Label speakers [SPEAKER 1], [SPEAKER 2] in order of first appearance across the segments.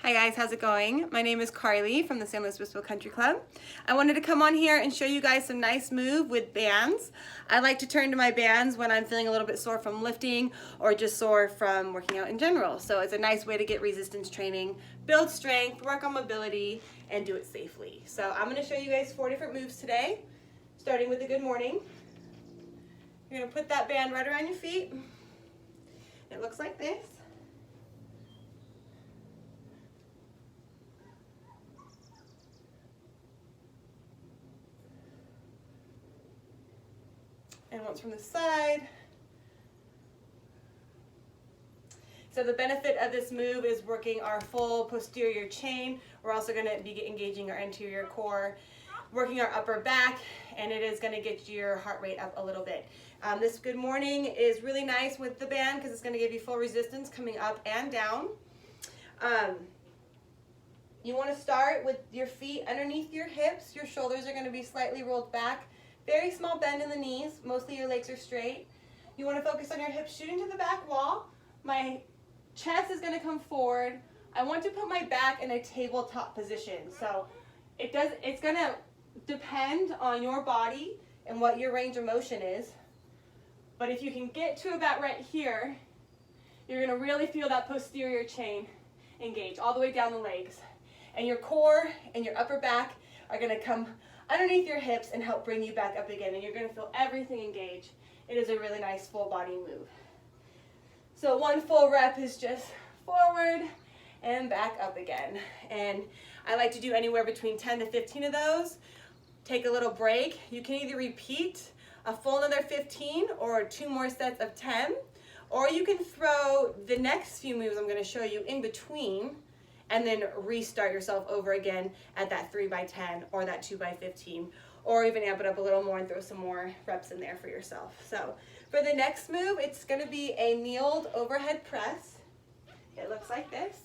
[SPEAKER 1] Hi guys, how's it going? My name is Carly from the San Luis Obispo Country Club. I wanted to come on here and show you guys some nice move with bands. I like to turn to my bands when I'm feeling a little bit sore from lifting or just sore from working out in general. So it's a nice way to get resistance training, build strength, work on mobility, and do it safely. So I'm going to show you guys 4 different moves today, starting with the good morning. You're going to put that band right around your feet. It looks like this. And once from the side. So the benefit of this move is working our full posterior chain. We're also going to be engaging our anterior core, working our upper back, and it is going to get your heart rate up a little bit. This good morning is really nice with the band because it's going to give you full resistance coming up and down. You want to start with your feet underneath your hips. Your shoulders are going to be slightly rolled back. Very small bend in the knees. Mostly your legs are straight. You want to focus on your hips shooting to the back wall. My chest is going to come forward. I want to put my back in a tabletop position. So it's going to depend on your body and what your range of motion is. But if you can get to about right here, you're going to really feel that posterior chain engage all the way down the legs. And your core and your upper back are going to come underneath your hips and help bring you back up again, and you're going to feel everything engage. It is a really nice full body move. So one full rep is just forward and back up again, and I like to do anywhere between 10 to 15 of those. Take a little break. You can either repeat a full another 15 or 2 more sets of 10, or you can throw the next few moves I'm going to show you in between and then restart yourself over again at that 3x10 or that 2x15, or even amp it up a little more and throw some more reps in there for yourself. So for the next move, it's going to be a kneeled overhead press. It looks like this.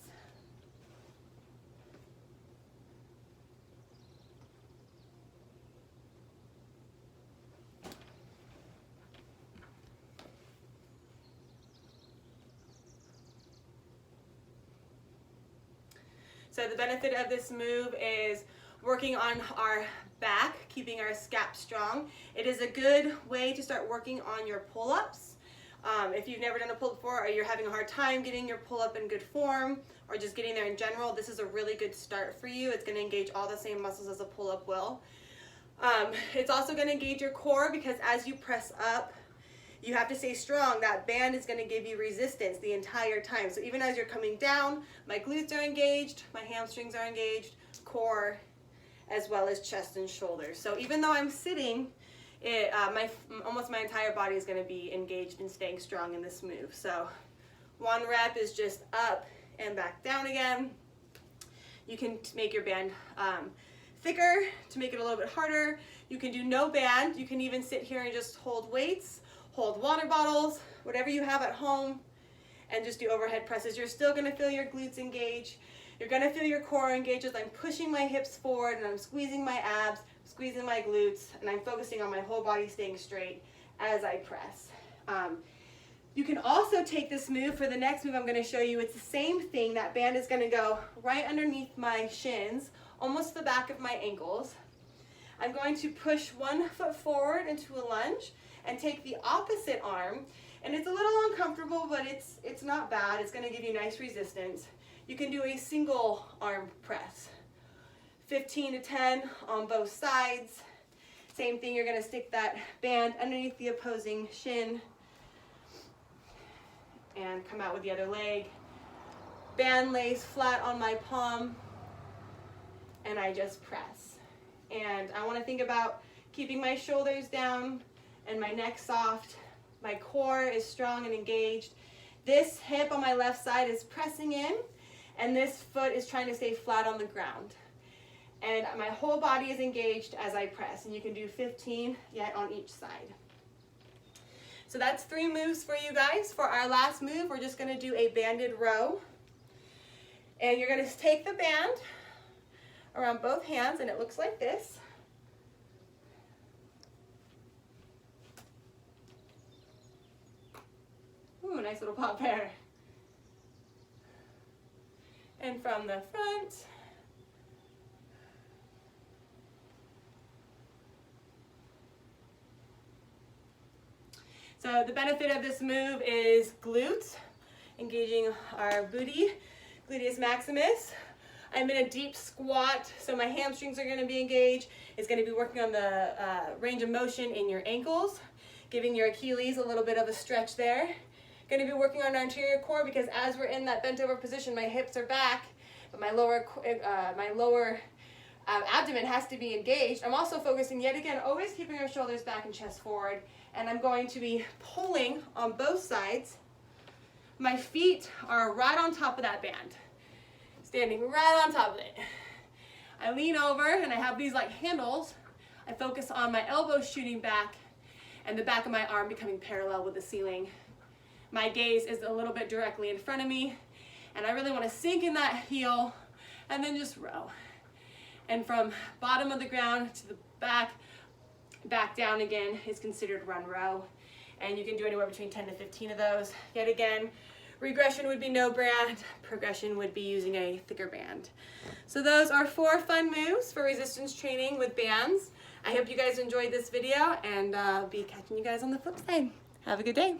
[SPEAKER 1] So the benefit of this move is working on our back, keeping our scap strong. It is a good way to start working on your pull-ups. If you've never done a pull-up before, or you're having a hard time getting your pull-up in good form, or just getting there in general, this is a really good start for you. It's going to engage all the same muscles as a pull-up will. It's also going to engage your core because as you press up, you have to stay strong. That band is going to give you resistance the entire time. So even as you're coming down, my glutes are engaged, my hamstrings are engaged, core, as well as chest and shoulders. So even though I'm sitting, almost my entire body is going to be engaged and staying strong in this move. So one rep is just up and back down again. You can make your band thicker to make it a little bit harder. You can do no band. You can even sit here and just hold weights, hold water bottles, whatever you have at home, and just do overhead presses. You're still going to feel your glutes engage. You're going to feel your core engage as I'm pushing my hips forward and I'm squeezing my abs, squeezing my glutes, and I'm focusing on my whole body staying straight as I press. You can also take this move for the next move I'm going to show you. It's the same thing. That band is going to go right underneath my shins, almost the back of my ankles. I'm going to push one foot forward into a lunge and take the opposite arm, and it's a little uncomfortable, but it's not bad. It's going to give you nice resistance. You can do a single arm press, 15 to 10 on both sides. Same thing, you're going to stick that band underneath the opposing shin and come out with the other leg. Band lays flat on my palm, and I just press. And I want to think about keeping my shoulders down and my neck soft. My core is strong and engaged. This hip on my left side is pressing in, and this foot is trying to stay flat on the ground. And my whole body is engaged as I press, and you can do 15 yet on each side. So that's 3 moves for you guys. For our last move, we're just going to do a banded row. And you're going to take the band around both hands, and it looks like this. Ooh, nice little pop there. and from the front. So the benefit of this move is glutes, engaging our booty, gluteus maximus. I'm in a deep squat, so my hamstrings are going to be engaged. It's going to be working on the range of motion in your ankles, giving your Achilles a little bit of a stretch there. Going to be working on our anterior core because as we're in that bent over position, my hips are back, but my lower abdomen has to be engaged. I'm also focusing yet again, always keeping our shoulders back and chest forward, and I'm going to be pulling on both sides. My feet are right on top of that band, standing right on top of it. I lean over and I have these like handles. I focus on my elbows shooting back and the back of my arm becoming parallel with the ceiling. My gaze is a little bit directly in front of me, and I really want to sink in that heel and then just row. And from bottom of the ground to the back down again is considered run row. And you can do anywhere between 10 to 15 of those. Yet again, regression would be no band, progression would be using a thicker band. So those are 4 fun moves for resistance training with bands. I hope you guys enjoyed this video, and I'll be catching you guys on the flip side. Have a good day.